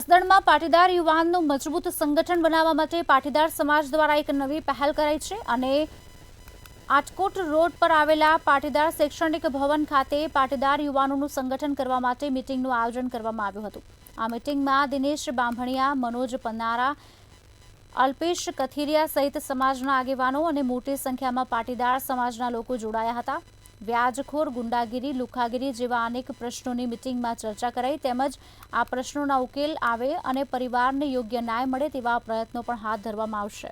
જસદણમાં પાટીદાર યુવાનનું મજબૂત સંગઠન બનાવવા માટે પાટીદાર સમાજ દ્વારા એક નવી પહેલ કરાઈ છે અને આટકોટ રોડ પર આવેલા પાટીદાર શૈક્ષણિક ભવન ખાતે પાટીદાર યુવાનોનું સંગઠન કરવા માટે મીટિંગનું આયોજન કરવામાં આવ્યું હતું। આ મીટિંગમાં દિનેશ બાંભણિયા, મનોજ પન્નારા, અલ્પેશ કથિરિયા સહિત સમાજના આગેવાનો અને મોટી સંખ્યામાં પાટીદાર સમાજના લોકો જોડાયા હતા। વ્યાજખોર, ગુંડાગીરી, લુખાગીરી જેવા અનેક પ્રશ્નોની મીટિંગમાં ચર્ચા કરાઈ તેમજ આ પ્રશ્નોના ઉકેલ આવે અને પરિવારને યોગ્ય ન્યાય મળે તેવા પ્રયત્નો પણ હાથ ધરવામાં આવશે।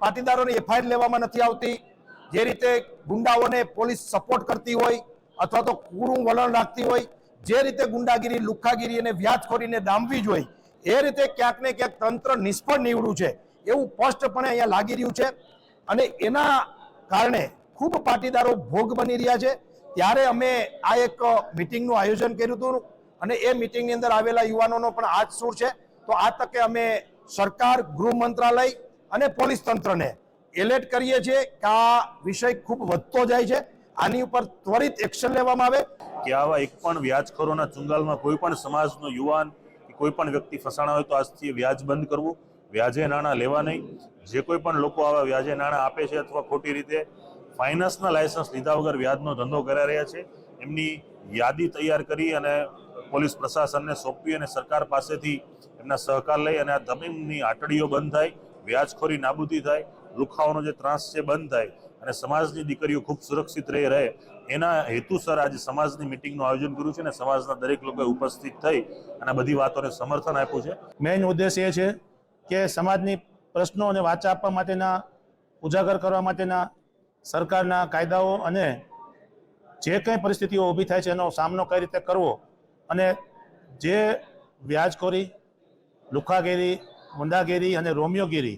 પાટીદારોની એફઆઈઆર લેવામાં નથી આવતી, જે રીતે ગુંડાઓને પોલીસ સપોર્ટ કરતી હોય અથવા તો કૂરું વલણ રાખતી હોય, જે રીતે ગુંડાગીરી, લુખાગીરી અને વ્યાજખોરીને ડામવી જોઈએ એ રીતે ક્યાંક ને ક્યાંક તંત્ર નિષ્ફળ નીવડ્યું છે એવું સ્પષ્ટપણે અહીંયા લાગી રહ્યું છે અને એના કારણે ખૂબ પાટીદારો ભોગ બની રહ્યા છે। ત્યારે અમે આ એક મીટિંગનું આયોજન કર્યું હતું અને એ મીટિંગની અંદર આવેલા યુવાનોનો પણ આ જ સૂર છે। તો આ તકે અમે સરકાર, ગૃહ મંત્રાલય અને પોલીસ તંત્રને એલર્ટ કરીએ છીએ કે આ વિષય ખૂબ વધતો જાય છે, આની ઉપર ત્વરિત એક્શન લેવામાં આવે કે આવા એક પણ વ્યાજખોરોના ચુંગાલમાં કોઈ પણ સમાજનો યુવાન કે કોઈ પણ વ્યક્તિ ફસાણા હોય તો આજથી વ્યાજ બંધ કરવું, વ્યાજે નાણાં લેવા નહીં। જે કોઈ પણ લોકો આવા વ્યાજે નાણાં આપે છે અથવા ખોટી રીતે ફાઇનાન્સના લાયસન્સ લીધા વગર વ્યાજનો ધંધો કરાઈ રહ્યા છે, એમની યાદી તૈયાર કરી અને પોલીસ પ્રશાસનને સોંપવી અને સરકાર પાસેથી એમના સહકાર લઈ અને આ તમામની આટડીઓ બંધ થાય, વ્યાજખોરી નાબૂદી થાય, લુખાઓનો જે ત્રાસ છે બંધ થાય અને સમાજની દીકરીઓ ખૂબ સુરક્ષિત રહે એના હેતુસર આજે સમાજની મિટિંગનું આયોજન કર્યું છે અને સમાજના દરેક લોકોએ ઉપસ્થિત થઈ અને બધી વાતોને સમર્થન આપ્યું છે। મેઇન ઉદ્દેશ એ છે કે સમાજની પ્રશ્નોને વાચા આપવા માટેના, ઉજાગર કરવા માટેના સરકારના કાયદાઓ અને જે કંઈ પરિસ્થિતિઓ ઊભી થાય છે એનો સામનો કઈ રીતે કરવો અને જે વ્યાજખોરી, લુખાગીરી, ગુંડાગીરી અને રોમિયોગીરી